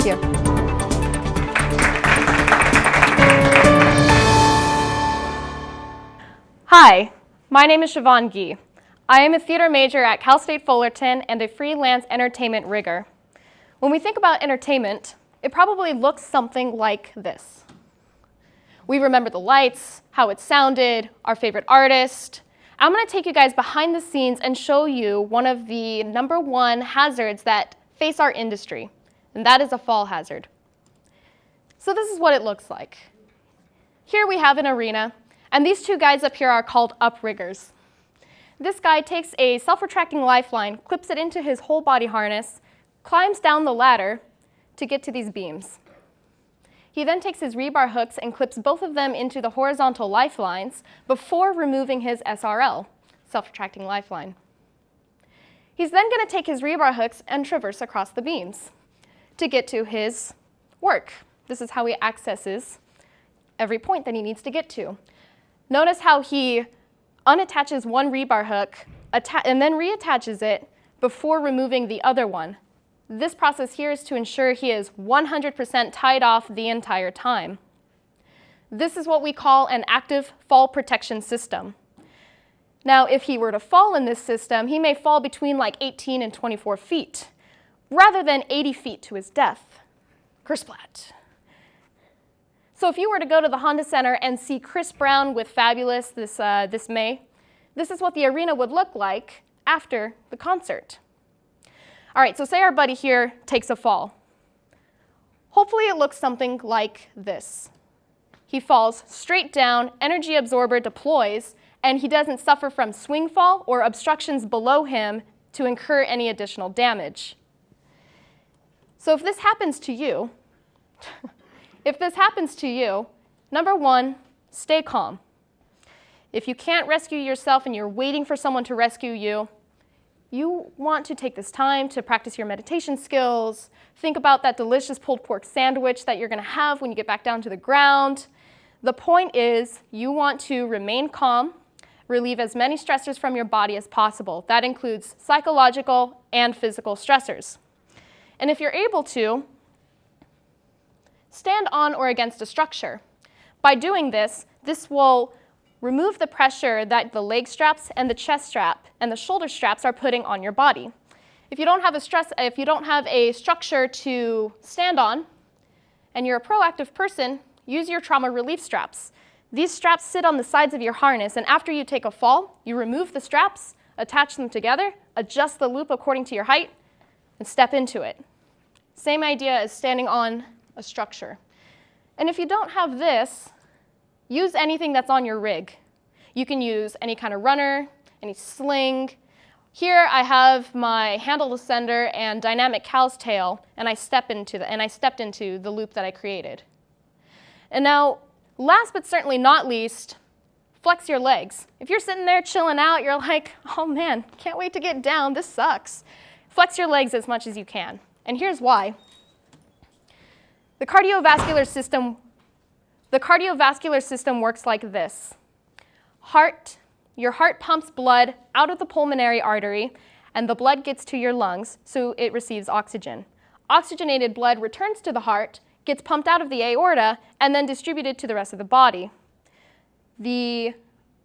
Thank you. Hi, my name is Siobhan Gee. I am a theater major at Cal State Fullerton and a freelance entertainment rigger. When we think about entertainment, it probably looks something like this. We remember the lights, how it sounded, our favorite artist. I'm going to take you guys behind the scenes and show you one of the #1 hazards that face our industry, and that is a fall hazard. So this is what it looks like. Here we have an arena, and these two guys up here are called upriggers. This guy takes a self-retracting lifeline, clips it into his whole body harness, climbs down the ladder to get to these beams. He then takes his rebar hooks and clips both of them into the horizontal lifelines before removing his SRL, self-retracting lifeline. He's then going to take his rebar hooks and traverse across the beams to get to his work. This is how he accesses every point that he needs to get to. Notice how he unattaches one rebar hook and then reattaches it before removing the other one. This process here is to ensure he is 100% tied off the entire time. This is what we call an active fall protection system. Now, if he were to fall in this system, he may fall between like 18 and 24 feet, rather than 80 feet to his death. Kersplat. So if you were to go to the Honda Center and see Chris Brown with Fabulous this May, this is what the arena would look like after the concert. All right, so say our buddy here takes a fall. Hopefully it looks something like this. He falls straight down, energy absorber deploys, and he doesn't suffer from swing fall or obstructions below him to incur any additional damage. So if this happens to you, #1, stay calm. If you can't rescue yourself and you're waiting for someone to rescue you, you want to take this time to practice your meditation skills. Think about that delicious pulled pork sandwich that you're going to have when you get back down to the ground. The point is, you want to remain calm, relieve as many stressors from your body as possible. That includes psychological and physical stressors. And if you're able to, stand on or against a structure. By doing this, this will remove the pressure that the leg straps and the chest strap and the shoulder straps are putting on your body. If you don't have a structure to stand on, and you're a proactive person, use your trauma relief straps. These straps sit on the sides of your harness, and after you take a fall, you remove the straps, attach them together, adjust the loop according to your height, and step into it. Same idea as standing on a structure. And if you don't have this, use anything that's on your rig. You can use any kind of runner, any sling. Here I have my handle ascender and dynamic cow's tail, and I stepped into the loop that I created. And now, last but certainly not least, flex your legs. If you're sitting there chilling out, you're like, oh man, can't wait to get down, this sucks. Flex your legs as much as you can. And here's why. The cardiovascular system works like this. Your heart pumps blood out of the pulmonary artery, and the blood gets to your lungs, so it receives oxygen. Oxygenated blood returns to the heart, gets pumped out of the aorta, and then distributed to the rest of the body. The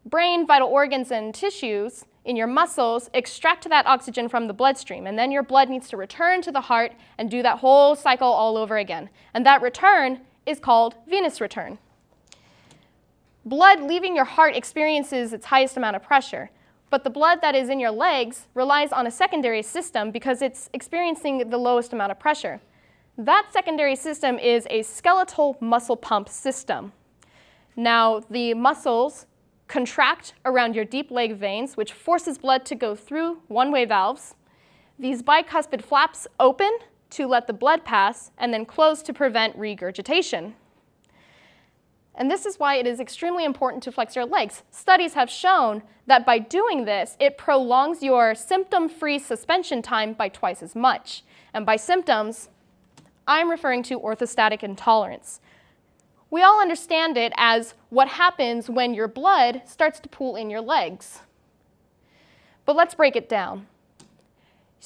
brain, vital organs, and tissues in your muscles extract that oxygen from the bloodstream, and then your blood needs to return to the heart and do that whole cycle all over again. And that return is called venous return. Blood leaving your heart experiences its highest amount of pressure, but the blood that is in your legs relies on a secondary system because it's experiencing the lowest amount of pressure. That secondary system is a skeletal muscle pump system. Now, the muscles contract around your deep leg veins, which forces blood to go through one-way valves. These bicuspid flaps open to let the blood pass and then close to prevent regurgitation. And this is why it is extremely important to flex your legs. Studies have shown that by doing this, it prolongs your symptom-free suspension time by twice as much. And by symptoms, I'm referring to orthostatic intolerance. We all understand it as what happens when your blood starts to pool in your legs. But let's break it down.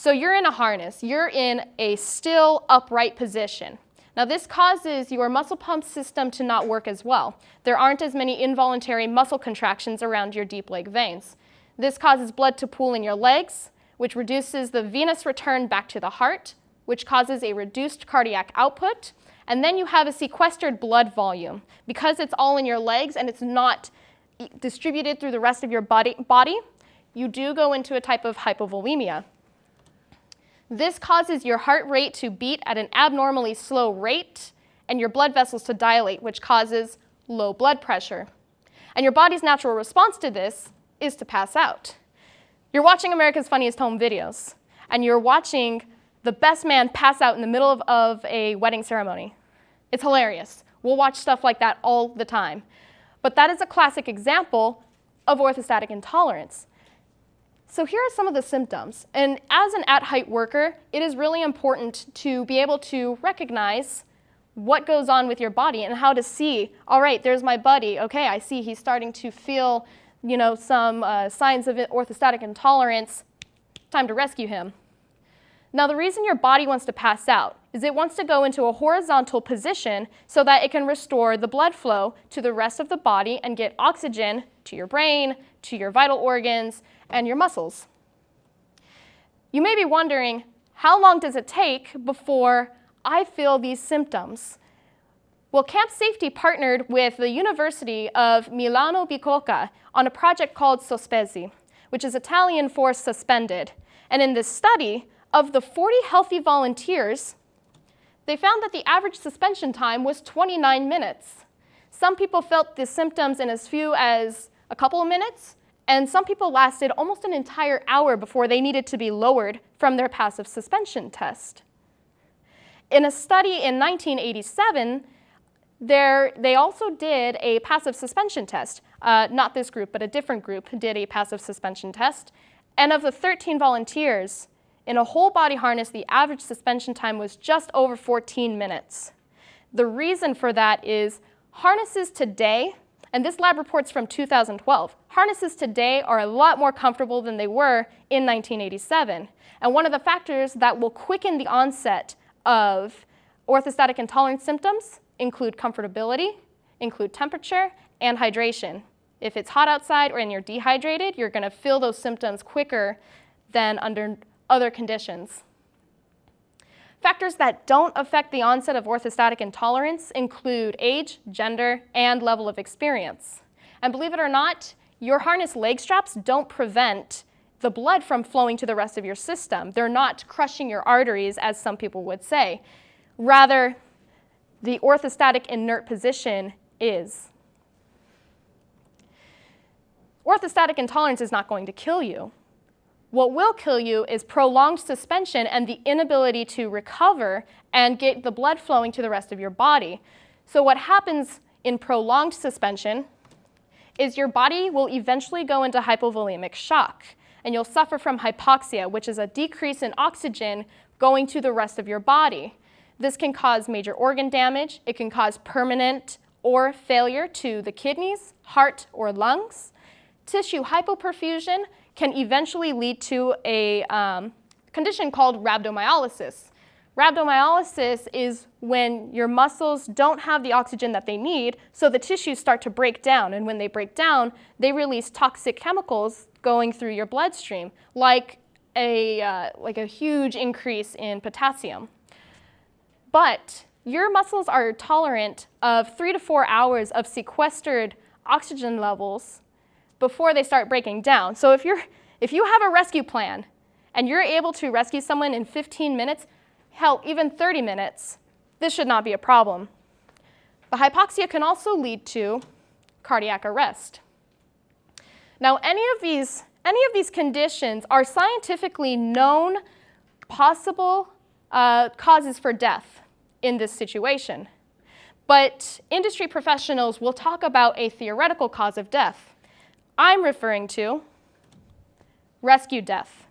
So you're in a harness. You're in a still upright position. Now this causes your muscle pump system to not work as well. There aren't as many involuntary muscle contractions around your deep leg veins. This causes blood to pool in your legs, which reduces the venous return back to the heart, which causes a reduced cardiac output. And then you have a sequestered blood volume. Because it's all in your legs and it's not distributed through the rest of your body, you do go into a type of hypovolemia. This causes your heart rate to beat at an abnormally slow rate and your blood vessels to dilate, which causes low blood pressure. And your body's natural response to this is to pass out. You're watching America's Funniest Home Videos, and you're watching the best man pass out in the middle of a wedding ceremony. It's hilarious. We'll watch stuff like that all the time. But that is a classic example of orthostatic intolerance. So here are some of the symptoms. And as an at-height worker, it is really important to be able to recognize what goes on with your body and how to see, all right, there's my buddy. Okay, I see he's starting to feel, some signs of orthostatic intolerance. Time to rescue him. Now, the reason your body wants to pass out is it wants to go into a horizontal position so that it can restore the blood flow to the rest of the body and get oxygen to your brain, to your vital organs, and your muscles. You may be wondering, how long does it take before I feel these symptoms? Well, Camp Safety partnered with the University of Milano Bicocca on a project called Sospesi, which is Italian for suspended. And in this study, of the 40 healthy volunteers, they found that the average suspension time was 29 minutes. Some people felt the symptoms in as few as a couple of minutes, and some people lasted almost an entire hour before they needed to be lowered from their passive suspension test. In a study in 1987, they also did a passive suspension test. Not this group, but a different group did a passive suspension test. And of the 13 volunteers, in a whole body harness, the average suspension time was just over 14 minutes. The reason for that is harnesses today, and this lab report's from 2012, harnesses today are a lot more comfortable than they were in 1987. And one of the factors that will quicken the onset of orthostatic intolerance symptoms include comfortability, include temperature, and hydration. If it's hot outside or you're dehydrated, you're going to feel those symptoms quicker than under other conditions. Factors that don't affect the onset of orthostatic intolerance include age, gender, and level of experience. And believe it or not, your harness leg straps don't prevent the blood from flowing to the rest of your system. They're not crushing your arteries, as some people would say. Rather, the orthostatic inert position is. Orthostatic intolerance is not going to kill you. What will kill you is prolonged suspension and the inability to recover and get the blood flowing to the rest of your body. So what happens in prolonged suspension is your body will eventually go into hypovolemic shock, and you'll suffer from hypoxia, which is a decrease in oxygen going to the rest of your body. This can cause major organ damage. It can cause permanent or failure to the kidneys, heart, or lungs. Tissue hypoperfusion can eventually lead to a condition called rhabdomyolysis. Rhabdomyolysis is when your muscles don't have the oxygen that they need, so the tissues start to break down. And when they break down, they release toxic chemicals going through your bloodstream, like a huge increase in potassium. But your muscles are tolerant of 3 to 4 hours of sequestered oxygen levels before they start breaking down. So if you have a rescue plan and you're able to rescue someone in 15 minutes, hell, even 30 minutes, this should not be a problem. But hypoxia can also lead to cardiac arrest. Now, any of these conditions are scientifically known possible causes for death in this situation. But industry professionals will talk about a theoretical cause of death. I'm referring to rescue death.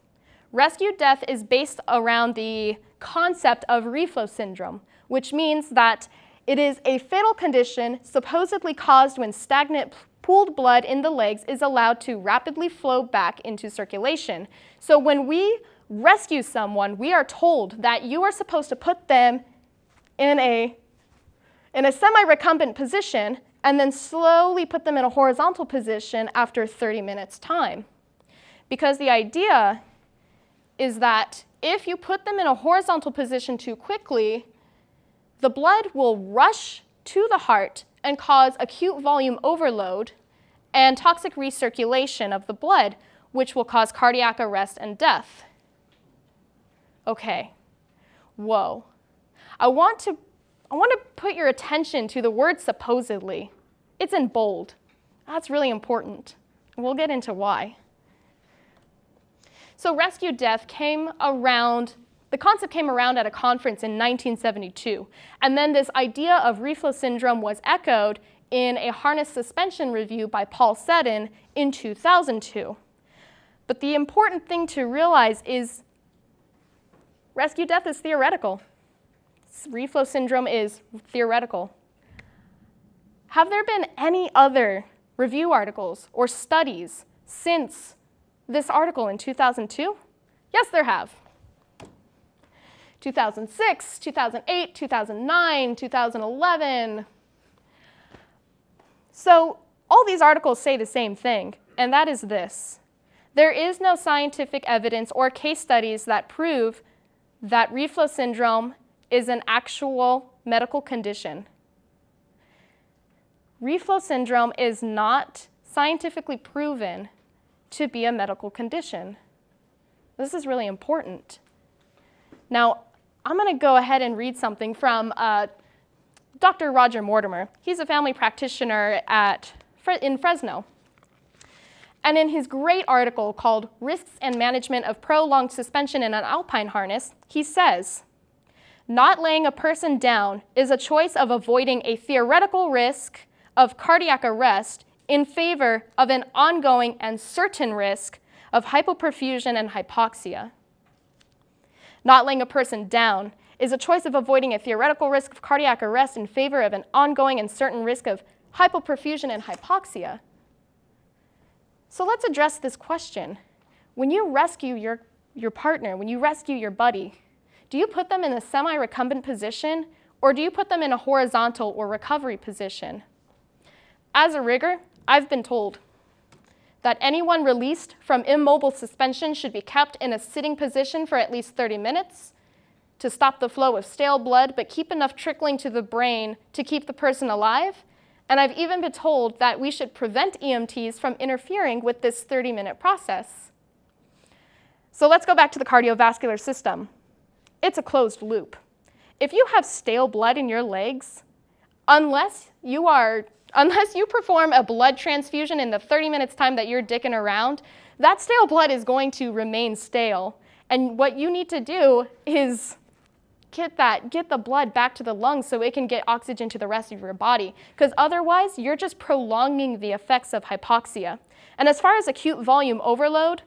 Rescue death is based around the concept of reflow syndrome, which means that it is a fatal condition supposedly caused when stagnant pooled blood in the legs is allowed to rapidly flow back into circulation. So when we rescue someone, we are told that you are supposed to put them in a semi-recumbent position and then slowly put them in a horizontal position after 30 minutes time. Because the idea is that if you put them in a horizontal position too quickly, the blood will rush to the heart and cause acute volume overload and toxic recirculation of the blood, which will cause cardiac arrest and death. Okay, whoa. I want to put your attention to the word supposedly. It's in bold. That's really important. We'll get into why. So rescue death the concept came around at a conference in 1972. And then this idea of reflow syndrome was echoed in a harness suspension review by Paul Seddon in 2002. But the important thing to realize is rescue death is theoretical. Reflow syndrome is theoretical. Have there been any other review articles or studies since this article in 2002? Yes, there have. 2006, 2008, 2009, 2011. So all these articles say the same thing, and that is this. There is no scientific evidence or case studies that prove that reflow syndrome is an actual medical condition. Reflow syndrome is not scientifically proven to be a medical condition. This is really important. Now, I'm going to go ahead and read something from Dr. Roger Mortimer. He's a family practitioner in Fresno. And in his great article called Risks and Management of Prolonged Suspension in an Alpine Harness, he says, "Not laying a person down is a choice of avoiding a theoretical risk of cardiac arrest in favor of an ongoing and certain risk of hypoperfusion and hypoxia. Not laying a person down is a choice of avoiding a theoretical risk of cardiac arrest in favor of an ongoing and certain risk of hypoperfusion and hypoxia." So let's address this question. When you rescue your partner, when you rescue your buddy, do you put them in a semi-recumbent position, or do you put them in a horizontal or recovery position? As a rigger, I've been told that anyone released from immobile suspension should be kept in a sitting position for at least 30 minutes to stop the flow of stale blood, but keep enough trickling to the brain to keep the person alive. And I've even been told that we should prevent EMTs from interfering with this 30-minute process. So let's go back to the cardiovascular system. It's a closed loop. If you have stale blood in your legs, unless you perform a blood transfusion in the 30 minutes time that you're dicking around, that stale blood is going to remain stale. And what you need to do is get the blood back to the lungs so it can get oxygen to the rest of your body. Because otherwise, you're just prolonging the effects of hypoxia. And as far as acute volume overload,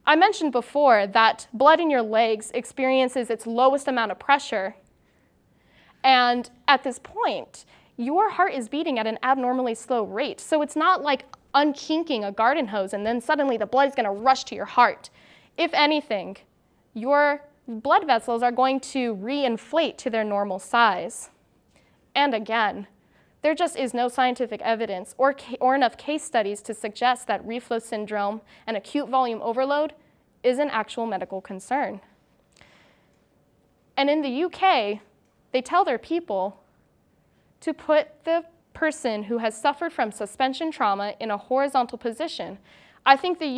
I mentioned before that blood in your legs experiences its lowest amount of pressure. And at this point, your heart is beating at an abnormally slow rate. So it's not like unkinking a garden hose and then suddenly the blood is going to rush to your heart. If anything, your blood vessels are going to reinflate to their normal size. And again, there just is no scientific evidence or enough case studies to suggest that reflow syndrome and acute volume overload is an actual medical concern. And in the UK, they tell their people to put the person who has suffered from suspension trauma in a horizontal position. I think the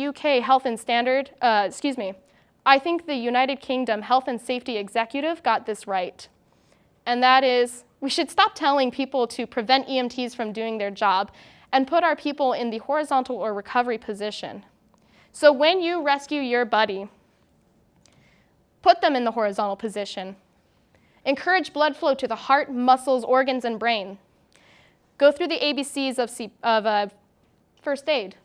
I think the United Kingdom Health and Safety Executive got this right. And that is, we should stop telling people to prevent EMTs from doing their job and put our people in the horizontal or recovery position. So when you rescue your buddy, put them in the horizontal position. Encourage blood flow to the heart, muscles, organs, and brain. Go through the ABCs of first aid.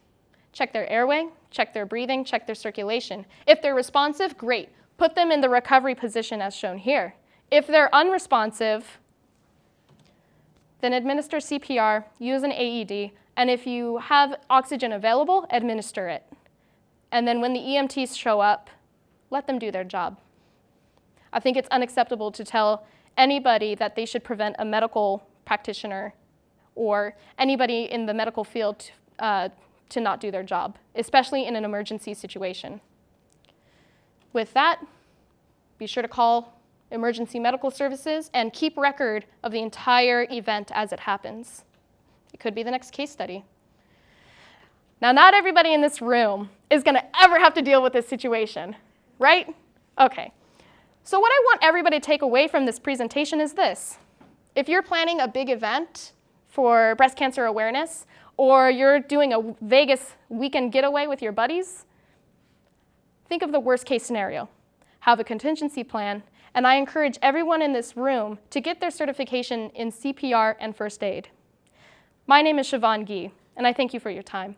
Check their airway, check their breathing, check their circulation. If they're responsive, great. Put them in the recovery position as shown here. If they're unresponsive, then administer CPR, use an AED, and if you have oxygen available, administer it. And then when the EMTs show up, let them do their job. I think it's unacceptable to tell anybody that they should prevent a medical practitioner or anybody in the medical field to not do their job, especially in an emergency situation. With that, be sure to call emergency medical services and keep record of the entire event as it happens. It could be the next case study. Now, not everybody in this room is going to ever have to deal with this situation, right? Okay. So what I want everybody to take away from this presentation is this. If you're planning a big event for breast cancer awareness, or you're doing a Vegas weekend getaway with your buddies, think of the worst case scenario. Have a contingency plan, and I encourage everyone in this room to get their certification in CPR and first aid. My name is Siobhan Gee, and I thank you for your time.